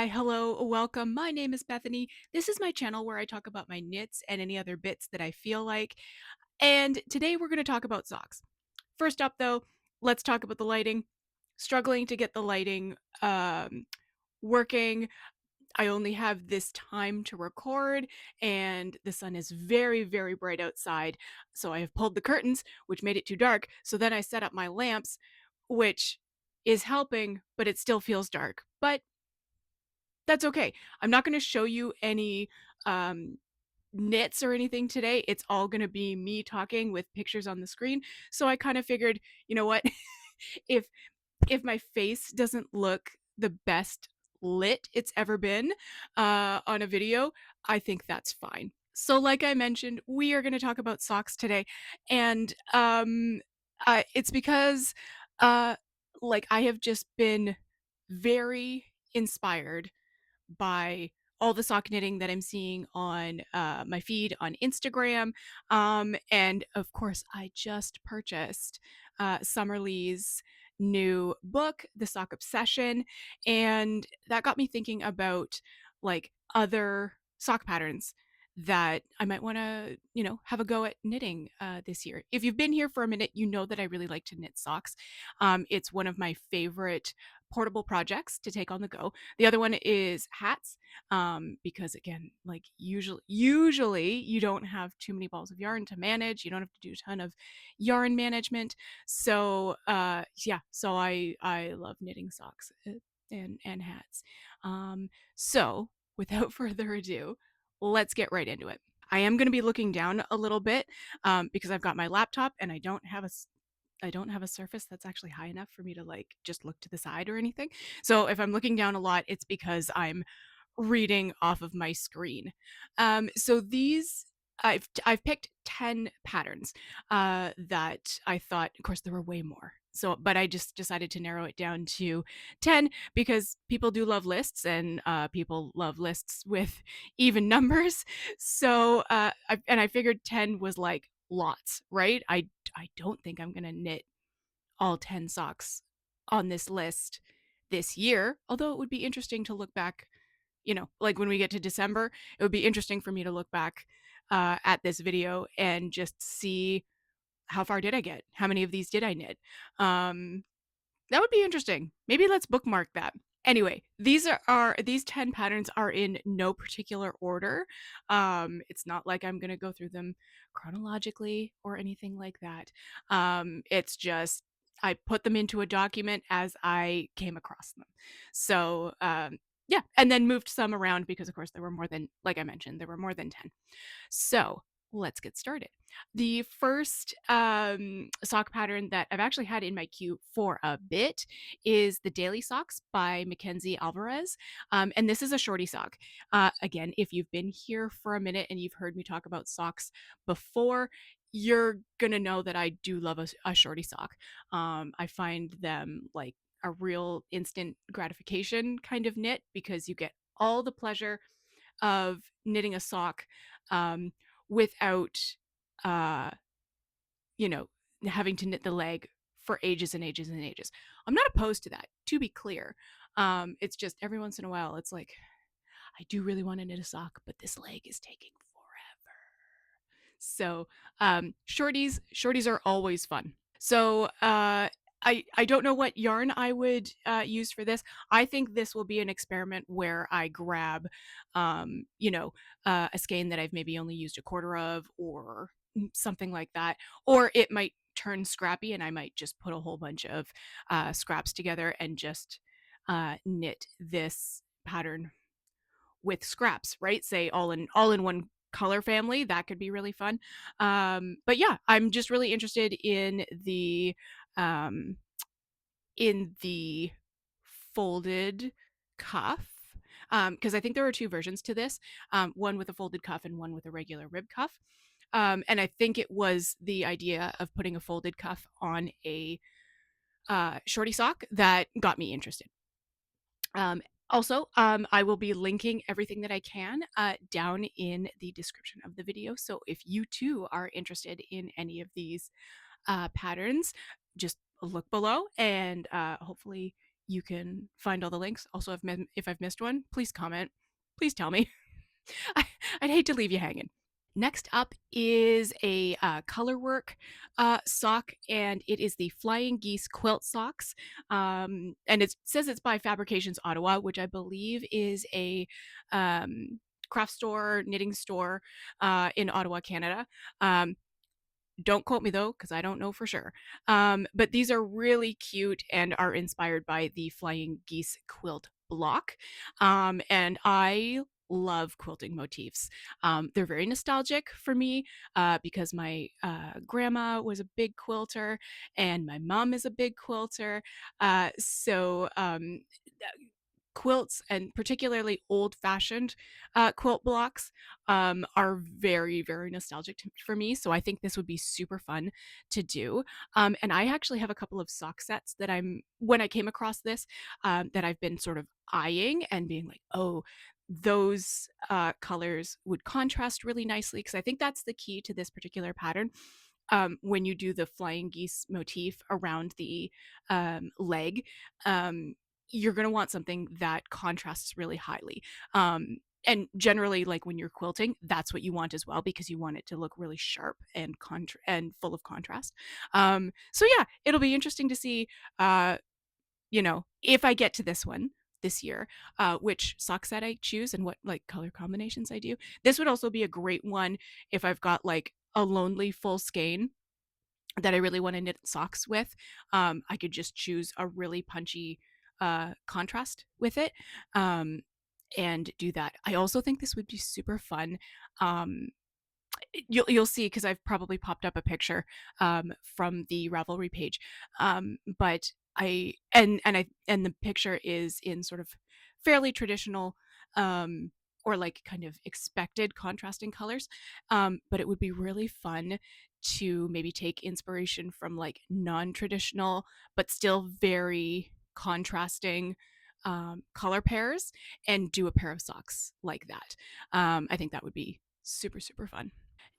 Hi, hello, welcome. My name is Bethany. This is my channel where I talk about my knits and any other bits that I feel like. And today we're going to talk about socks. First up, though, let's talk about the lighting. Struggling to get the lighting working. I only have this time to record, and the sun is very, very bright outside. So I have pulled the curtains, which made it too dark. So then I set up my lamps, which is helping, but it still feels dark. But that's okay. I'm not going to show you any um, knits or anything today. It's all going to be me talking with pictures on the screen. So I kind of figured, you know what? if if my face doesn't look the best lit it's ever been on a video, I think that's fine. So like I mentioned, we are going to talk about socks today, and it's because uh, like I have just been very inspired by all the sock knitting that I'm seeing on my feed on Instagram. And of course, I just purchased Summerlee's new book, The Sock Obsession. And that got me thinking about like other sock patterns that I might want to, have a go at knitting this year. If you've been here for a minute, you know that I really like to knit socks. It's one of my favorite portable projects to take on the go. The other one is hats, because again, like usually you don't have too many balls of yarn to manage. You don't have to do a ton of yarn management. So yeah, so I love knitting socks and hats. So without further ado, let's get right into it. I am going to be looking down a little bit because I've got my laptop and I don't have a surface that's actually high enough for me to like just look to the side or anything. So if I'm looking down a lot, it's because I'm reading off of my screen. So these I've picked 10 patterns that I thought, of course there were way more. So, but I just decided to narrow it down to 10 because people do love lists, and people love lists with even numbers. So, I figured 10 was like lots, right? I don't think I'm going to knit all 10 socks on this list this year, although it would be interesting to look back, like when we get to December, it would be interesting for me to look back at this video and just see how far did I get? How many of these did I knit? Um, that would be interesting. Maybe let's bookmark that. Anyway, these 10 patterns are in no particular order. It's not like I'm going to go through them chronologically or anything like that. It's just I put them into a document as I came across them. So, yeah, and then moved some around because, of course, there were more than, like I mentioned, there were more than 10. So let's get started. The first sock pattern that I've actually had in my queue for a bit is the Daily Socks by Mackenzie Alvarez. And this is a shorty sock. Again, if you've been here for a minute and you've heard me talk about socks before, you're going to know that I do love a shorty sock. I find them like a real instant gratification kind of knit because you get all the pleasure of knitting a sock um, without, uh, you know, having to knit the leg for ages and ages and ages. I'm not opposed to that, to be clear. It's just every once in a while, it's like, I do really want to knit a sock, but this leg is taking forever. So shorties are always fun. So I don't know what yarn I would use for this. I think this will be an experiment where I grab, a skein that I've maybe only used a quarter of, or something like that. Or it might turn scrappy, and I might just put a whole bunch of scraps together and just knit this pattern with scraps, right? Say all in one color family. That could be really fun. But yeah, I'm just really interested um, in the folded cuff. Because I think there are two versions to this, one with a folded cuff and one with a regular rib cuff. And I think it was the idea of putting a folded cuff on a shorty sock that got me interested. Also, I will be linking everything that I can down in the description of the video. So if you too are interested in any of these patterns, just look below and hopefully you can find all the links. Also, if I've missed one, please comment. Please tell me. I'd hate to leave you hanging. Next up is a colorwork sock, and it is the Flying Geese quilt socks. And it says it's by Fabrications Ottawa, which I believe is a craft store, knitting store in Ottawa, Canada. Don't quote me though, because I don't know for sure. But these are really cute and are inspired by the Flying Geese quilt block. And I love quilting motifs. They're very nostalgic for me because my grandma was a big quilter and my mom is a big quilter. So quilts, and particularly old-fashioned quilt blocks, are very, very nostalgic for me. So I think this would be super fun to do. And I actually have a couple of sock sets that when I came across this, that I've been sort of eyeing and being like, oh, those colors would contrast really nicely, because I think that's the key to this particular pattern. When you do the flying geese motif around the leg, you're going to want something that contrasts really highly. And generally, like when you're quilting, that's what you want as well, because you want it to look really sharp and full of contrast. So yeah, it'll be interesting to see, if I get to this one this year, which sock set I choose and what like color combinations I do. This would also be a great one if I've got like a lonely full skein that I really want to knit socks with. I could just choose a really punchy contrast with it, and do that. I also think this would be super fun. Um, you'll see, because I've probably popped up a picture from the Ravelry page, but and the picture is in sort of fairly traditional, or like kind of expected contrasting colors, but it would be really fun to maybe take inspiration from like non-traditional but still very contrasting color pairs and do a pair of socks like that. I think that would be super, super fun.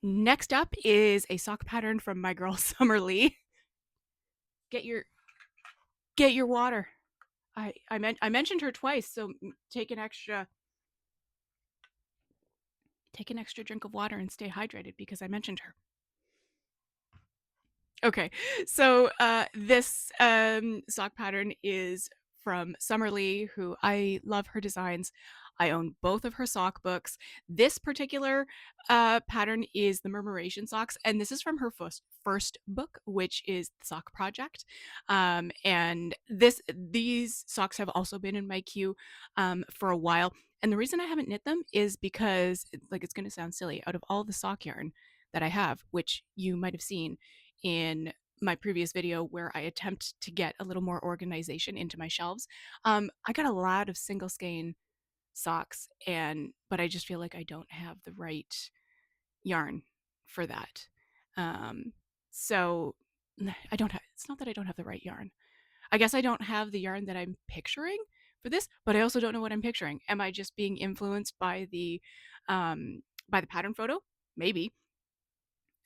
Next up is a sock pattern from my girl Summer Lee. Get your water. I mentioned her twice, so take an extra drink of water and stay hydrated, because I mentioned her. Okay, so this sock pattern is from Summer Lee, who I love her designs. I own both of her sock books. This particular pattern is the Murmuration socks, and this is from her first book, which is the Sock Project. And these socks have also been in my queue for a while. And the reason I haven't knit them is because, like, it's going to sound silly, out of all the sock yarn that I have, which you might have seen in my previous video where I attempt to get a little more organization into my shelves, I got a lot of single skein socks, but I just feel like I don't have the right yarn for that. So I don't have, it's not that I don't have the right yarn. I guess I don't have the yarn that I'm picturing for this, but I also don't know what I'm picturing. Am I just being influenced by the pattern photo? Maybe.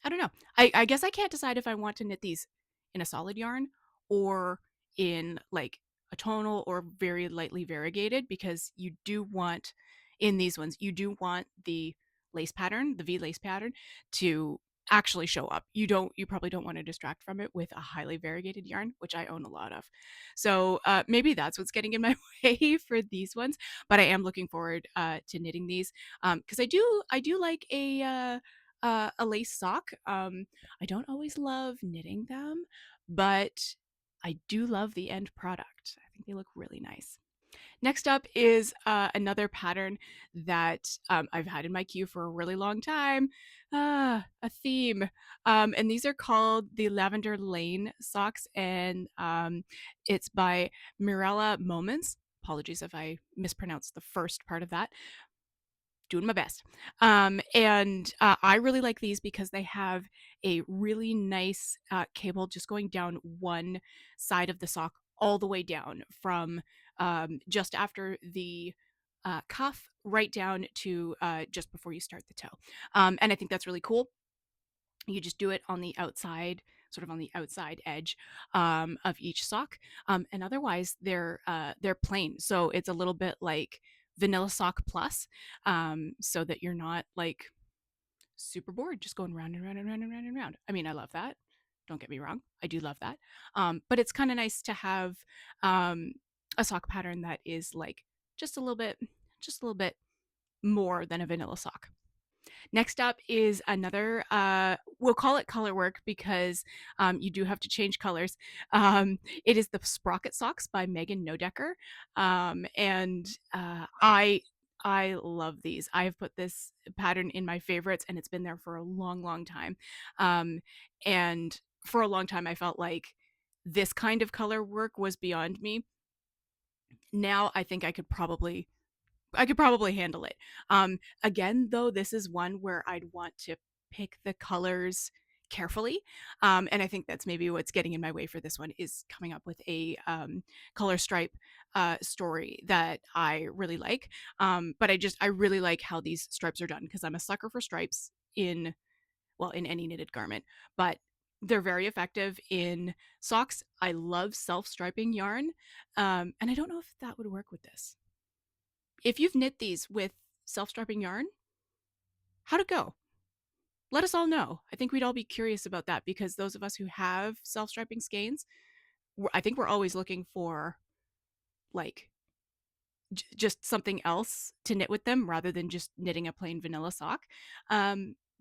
I don't know. I guess I can't decide if I want to knit these in a solid yarn or in like a tonal or very lightly variegated, because you do want, in these ones, you do want the lace pattern, the V lace pattern, to actually show up. You probably don't want to distract from it with a highly variegated yarn, which I own a lot of. So maybe that's what's getting in my way for these ones. But I am looking forward to knitting these, because I do like a lace sock. I don't always love knitting them, but I do love the end product. I think they look really nice. Next up is another pattern that I've had in my queue for a really long time, a theme. And these are called the Lavender Lane socks, and it's by Mirella Moments. Apologies if I mispronounced the first part of that. Doing my best. And I really like these because they have a really nice cable just going down one side of the sock all the way down from just after the cuff right down to just before you start the toe. And I think that's really cool. You just do it on the outside, sort of on the outside edge of each sock. And otherwise, they're plain, so it's a little bit like Vanilla Sock Plus, so that you're not like super bored just going round and round and round and round and round. I mean, I love that. Don't get me wrong, I do love that. But it's kind of nice to have um, a sock pattern that is like just a little bit, just a little bit more than a vanilla sock. Next up is another, we'll call it color work because you do have to change colors. It is the Sprocket Socks by Megan Nodecker. And I love these. I have put this pattern in my favorites and it's been there for a long, long time. And for a long time, I felt like this kind of color work was beyond me. Now I think I could probably handle it. Again, though, this is one where I'd want to pick the colors carefully. And I think that's maybe what's getting in my way for this one is coming up with a color stripe story that I really like. But I really like how these stripes are done because I'm a sucker for stripes in any knitted garment, but they're very effective in socks. I love self-striping yarn. And I don't know if that would work with this. If you've knit these with self-striping yarn, how'd it go? Let us all know. I think we'd all be curious about that because those of us who have self-striping skeins, I think we're always looking for like just something else to knit with them rather than just knitting a plain vanilla sock.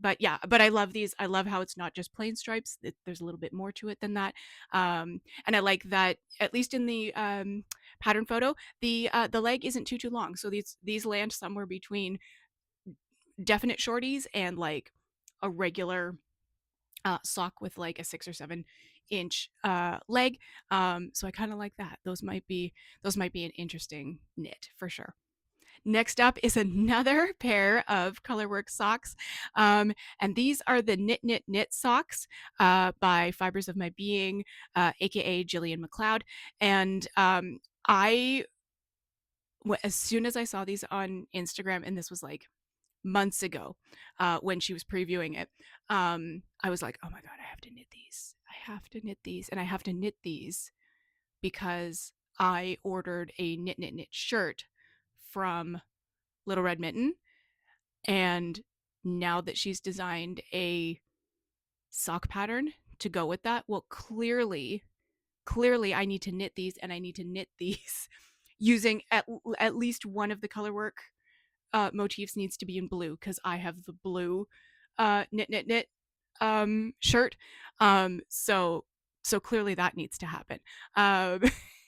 But yeah, but I love these. I love how it's not just plain stripes. There's a little bit more to it than that. And I like that at least in the pattern photo, the leg isn't too long. So these land somewhere between definite shorties and like a regular sock with like a 6 or 7 inch leg. So I kind of like that. Those might be an interesting knit for sure. Next up is another pair of colorwork socks. And these are the Knit Knit Knit socks by Fibres of My Being, aka Gillian McLeod. And as soon as I saw these on Instagram, and this was like months ago when she was previewing it, I was like, oh my God, I have to knit these. I have to knit these. And I have to knit these because I ordered a Knit Knit Knit shirt from Little Red Mitten. And now that she's designed a sock pattern to go with that, well, clearly I need to knit these, and I need to knit these using at least one of the colorwork motifs needs to be in blue because I have the blue knit knit knit shirt. So clearly that needs to happen.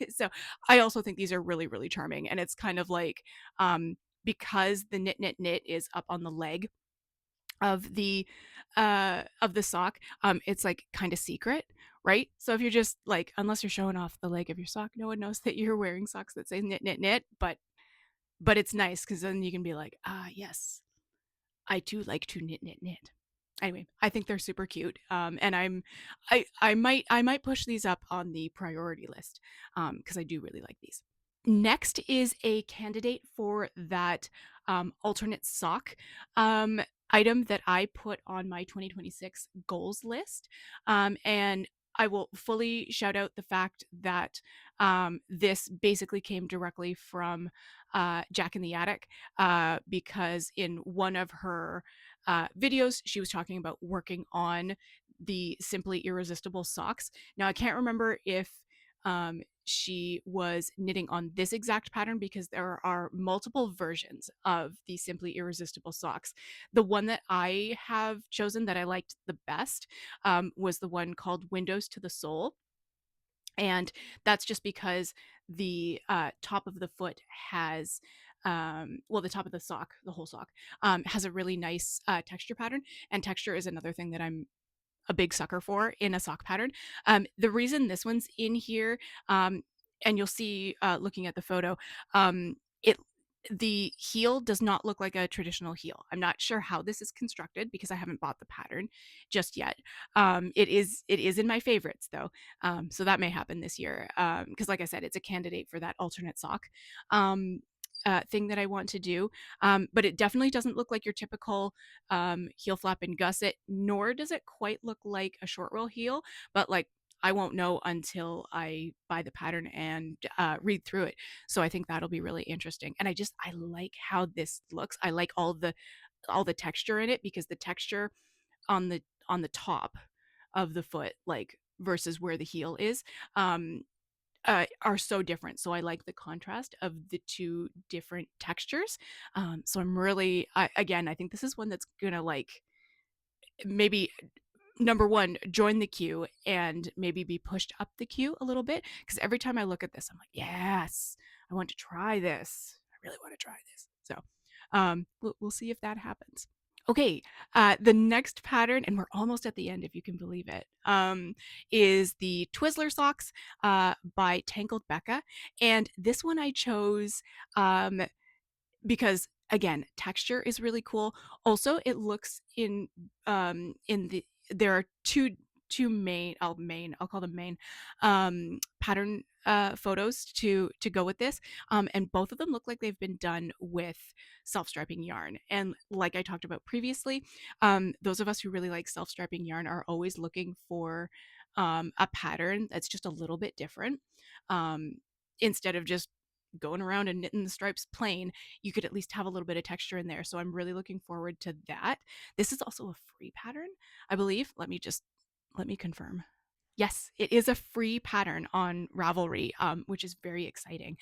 So I also think these are really, really charming, and it's kind of like because the knit knit knit is up on the leg of the sock, it's like kind of secret, right? So if you're just like, unless you're showing off the leg of your sock, no one knows that you're wearing socks that say knit knit knit. But it's nice because then you can be like, yes, I do like to knit knit knit. Anyway, I think they're super cute, and I might push these up on the priority list because I do really like these. Next is a candidate for that alternate sock item that I put on my 2026 goals list. And I will fully shout out the fact that this basically came directly from Jack in the Attic because in one of her videos, she was talking about working on the Simply Irresistible socks. Now, I can't remember if she was knitting on this exact pattern because there are multiple versions of the Simply Irresistible socks. The one that I have chosen that I liked the best was the one called Windows to the Soul. And that's just because the top of the foot has the top of the sock, the whole sock, has a really nice texture pattern. And texture is another thing that I'm a big sucker for in a sock pattern. The reason this one's in here, and you'll see looking at the photo, it the heel does not look like a traditional heel. I'm not sure how this is constructed because I haven't bought the pattern just yet. It is in my favorites though, so that may happen this year because, like I said, it's a candidate for that alternate sock. thing that I want to do. But it definitely doesn't look like your typical heel flap and gusset, nor does it quite look like a short roll heel. But like, I won't know until I buy the pattern and read through it. So I think that'll be really interesting. And I like how this looks. I like all the texture in it, because the texture on the top of the foot, like versus where the heel is, um, are so different. So I like the contrast of the two different textures. So I'm really, again, I think this is one that's gonna like maybe number one, join the queue and maybe be pushed up the queue a little bit. Because every time I look at this, I'm like, yes, I want to try this. I really want to try this. So we'll see if that happens. Okay, the next pattern, and we're almost at the end if you can believe it, is the Twizzler socks by Tangled Bekah. And this one I chose um, because again, texture is really cool. Also, it looks in the there are two I'll call them main pattern photos to go with this, and both of them look like they've been done with self-striping yarn. And like I talked about previously, those of us who really like self-striping yarn are always looking for a pattern that's just a little bit different, um, instead of just going around and knitting the stripes plain. You could at least have a little bit of texture in there. So I'm really looking forward to that. This is also a free pattern, I believe. Let me confirm. Yes, it is a free pattern on Ravelry, which is very exciting.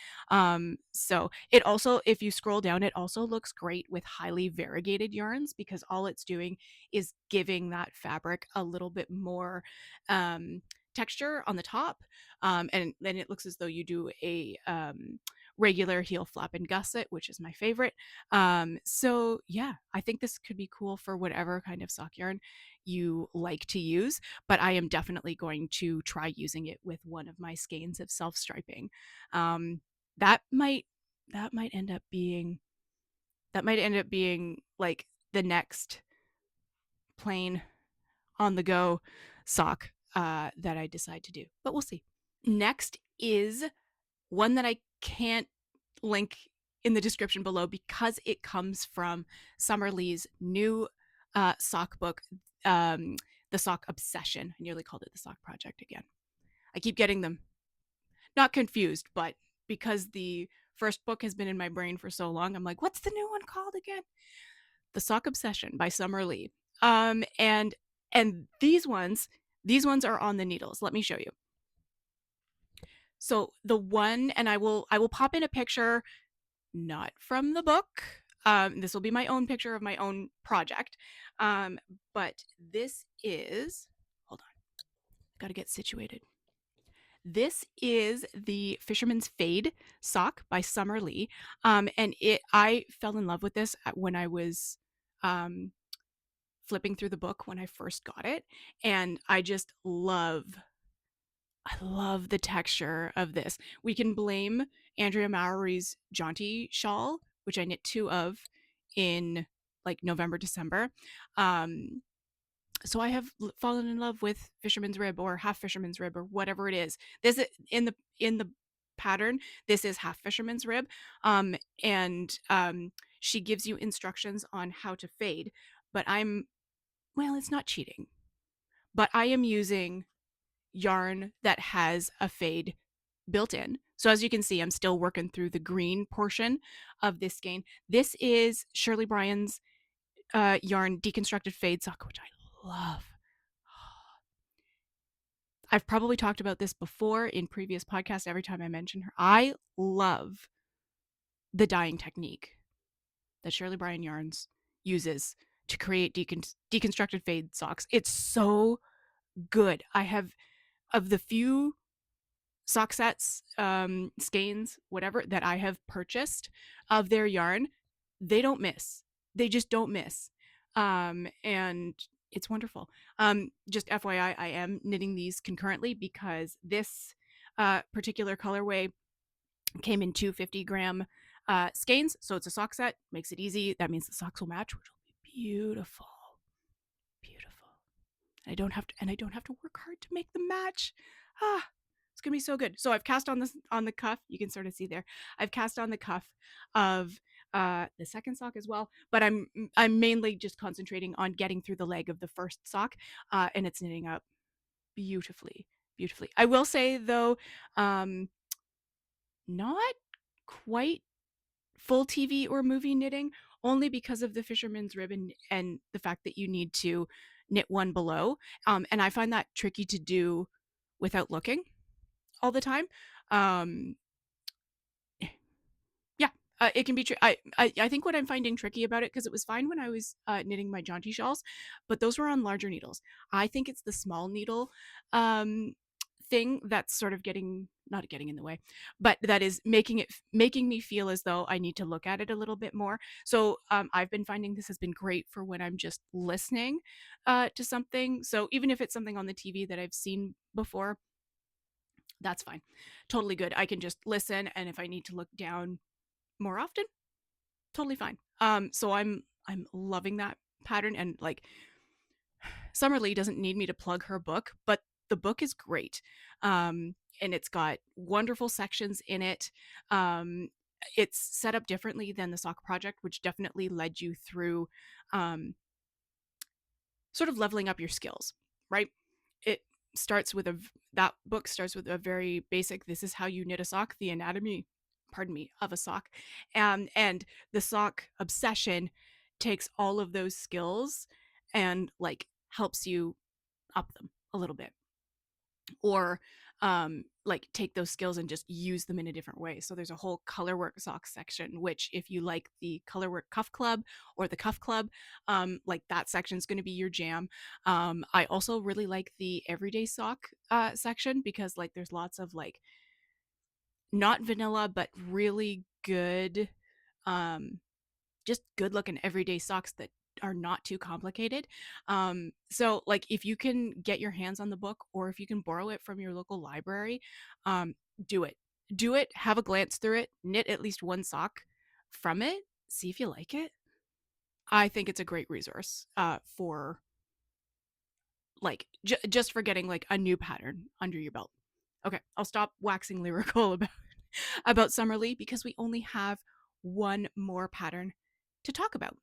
So it also, if you scroll down, it also looks great with highly variegated yarns, because all it's doing is giving that fabric a little bit more texture on the top. And then it looks as though you do a regular heel flap and gusset, which is my favorite. So yeah, I think this could be cool for whatever kind of sock yarn you like to use, but I am definitely going to try using it with one of my skeins of self-striping. Um, that might that might end up being like the next plain on the go sock that I decide to do, but we'll see. Next is one that I can't link in the description below because it comes from Summer Lee's new sock book, um, The Sock Obsession. I nearly called it The Sock Project again. I keep getting them not confused, but because the first book has been in my brain for so long, I'm like, what's the new one called again? The Sock Obsession by Summer Lee. And these ones are on the needles. Let me show you. So the one, and I will pop in a picture, not from the book. This will be my own picture of my own project. But this is, hold on, got to get situated. This is the Fisherman's Fade sock by Summer Lee. And I fell in love with this when I was flipping through the book when I first got it. And I love the texture of this. We can blame Andrea Mowry's jaunty shawl, which I knit two of in like November, December. So I have fallen in love with Fisherman's Rib or Half Fisherman's Rib or whatever it is. This is in the pattern. This is Half Fisherman's Rib, and she gives you instructions on how to fade. But it's not cheating, but I am using yarn that has a fade built in. So as you can see, I'm still working through the green portion of this skein. This is Shirley Bryan's yarn Deconstructed Fade sock, which I love. I've probably talked about this before in previous podcasts every time I mention her. I love the dyeing technique that Shirley Bryan Yarns uses to create deconstructed fade socks. It's so good. I have, of the few sock sets, skeins, whatever, that I have purchased of their yarn, they don't miss. They just don't miss. And it's wonderful. Just FYI, I am knitting these concurrently because this particular colorway came in two 50-gram skeins. So it's a sock set, makes it easy. That means the socks will match, which will be beautiful. Beautiful. I don't have to work hard to make them match. It's gonna be so good. So I've cast on this on the cuff. You can sort of see there. I've cast on the cuff of the second sock as well, but I'm mainly just concentrating on getting through the leg of the first sock, and it's knitting up beautifully, beautifully. I will say though, um, not quite full TV or movie knitting, only because of the fisherman's ribbon and the fact that you need to knit one below. And I find that tricky to do without looking all the time. Um, yeah, it can be. I think what I'm finding tricky about it, because it was fine when I was knitting my jaunty shawls, but those were on larger needles. I think it's the small needle um, thing that's sort of not getting in the way, but that is making me feel as though I need to look at it a little bit more. So I've been finding this has been great for when I'm just listening to something. So even if it's something on the TV that I've seen before, that's fine, totally good. I can just listen, and if I need to look down more often, totally fine. So I'm loving that pattern, and like Summerlee doesn't need me to plug her book, but the book is great. And it's got wonderful sections in it. Um, it's set up differently than the sock project, which definitely led you through um, sort of leveling up your skills, right? It starts with that book starts with a very basic, this is how you knit a sock, the anatomy, pardon me, of a sock. And the sock obsession takes all of those skills and like helps you up them a little bit, or like take those skills and just use them in a different way. So there's a whole colorwork sock section, which if you like the colorwork cuff club or the cuff club, like that section is going to be your jam. I also really like the everyday sock section, because like there's lots of like not vanilla but really good um just good looking everyday socks that are not too complicated. So like if you can get your hands on the book, or if you can borrow it from your local library, um, do it. Do it, have a glance through it, knit at least one sock from it, see if you like it. I think it's a great resource for like just for getting like a new pattern under your belt. Okay, I'll stop waxing lyrical about Summerlee, because we only have one more pattern to talk about.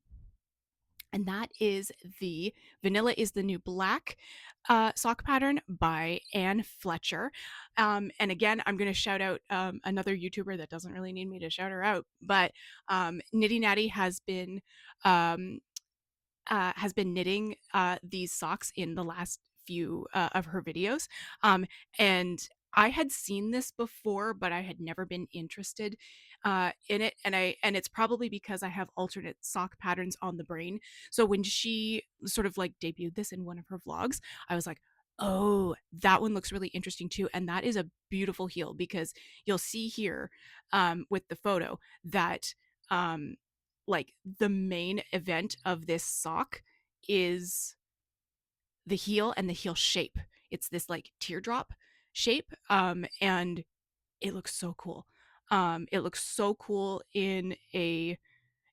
And that is the Vanilla is the New Black sock pattern by Anne Fletcher. And again, I'm going to shout out another YouTuber that doesn't really need me to shout her out, but Nitty Natty um, has been knitting these socks in the last few of her videos. And I had seen this before, but I had never been interested in it. And it's probably because I have alternate sock patterns on the brain. So when she sort of like debuted this in one of her vlogs, I was like, oh, that one looks really interesting too. And that is a beautiful heel, because you'll see here with the photo that um, like the main event of this sock is the heel and the heel shape. It's this like teardrop shape, and it looks so cool. It looks so cool in a.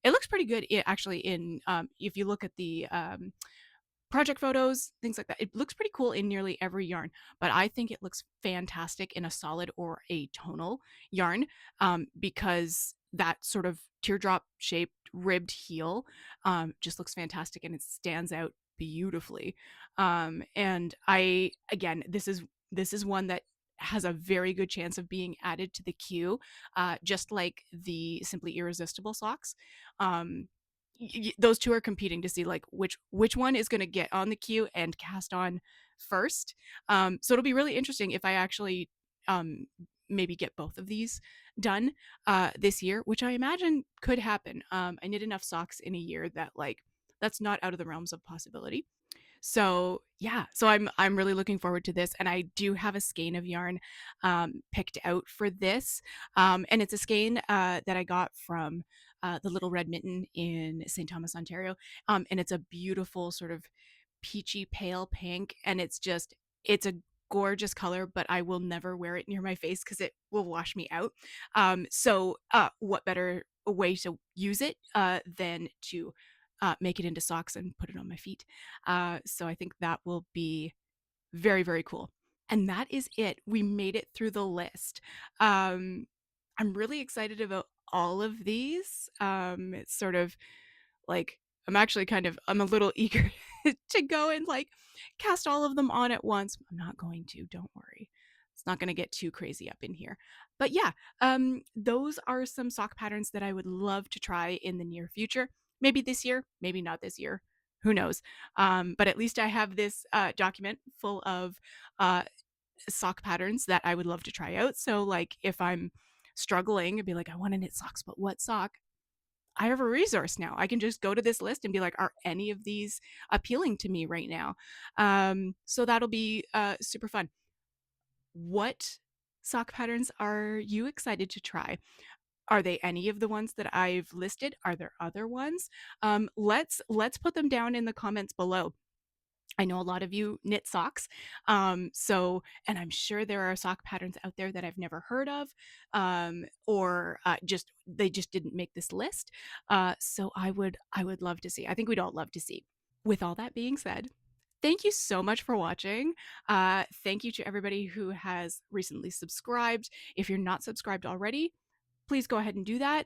It looks pretty good actually in if you look at the project photos, things like that. It looks pretty cool in nearly every yarn, but I think it looks fantastic in a solid or a tonal yarn, because that sort of teardrop shaped ribbed heel just looks fantastic, and it stands out beautifully. And again, this is one that has a very good chance of being added to the queue, just like the Simply Irresistible socks. Um, those two are competing to see like which one is going to get on the queue and cast on first. So it'll be really interesting if I actually um, maybe get both of these done this year, which I imagine could happen. I knit enough socks in a year that like that's not out of the realms of possibility. So yeah, so I'm really looking forward to this, and I do have a skein of yarn picked out for this, and it's a skein that I got from the Little Red Mitten in St. Thomas, Ontario, and it's a beautiful sort of peachy pale pink, and it's a gorgeous color, but I will never wear it near my face because it will wash me out. So what better way to use it than to make it into socks and put it on my feet. So I think that will be very, very cool. And that is it. We made it through the list. Um, I'm really excited about all of these. It's sort of like I'm actually I'm a little eager to go and like cast all of them on at once. I'm not going to, don't worry. It's not going to get too crazy up in here. But yeah, those are some sock patterns that I would love to try in the near future. Maybe this year, maybe not this year. Who knows? But at least I have this document full of uh, sock patterns that I would love to try out. So, like, if I'm struggling and be like, I want to knit socks, but what sock? I have a resource now. I can just go to this list and be like, are any of these appealing to me right now? So that'll be super fun. What sock patterns are you excited to try? Are they any of the ones that I've listed? Are there other ones? Let's put them down in the comments below. I know a lot of you knit socks. And I'm sure there are sock patterns out there that I've never heard of, or they just didn't make this list. So I would love to see. I think we'd all love to see. With all that being said, thank you so much for watching. Thank you to everybody who has recently subscribed. If you're not subscribed already, please go ahead and do that.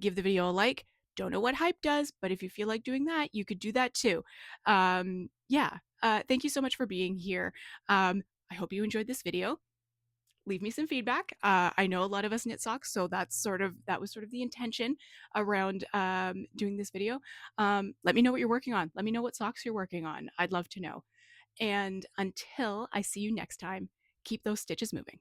Give the video a like. Don't know what hype does, but if you feel like doing that, you could do that too. Yeah. Thank you so much for being here. I hope you enjoyed this video. Leave me some feedback. I know a lot of us knit socks, so that was sort of the intention around doing this video. Let me know what you're working on. Let me know what socks you're working on. I'd love to know. And until I see you next time, keep those stitches moving.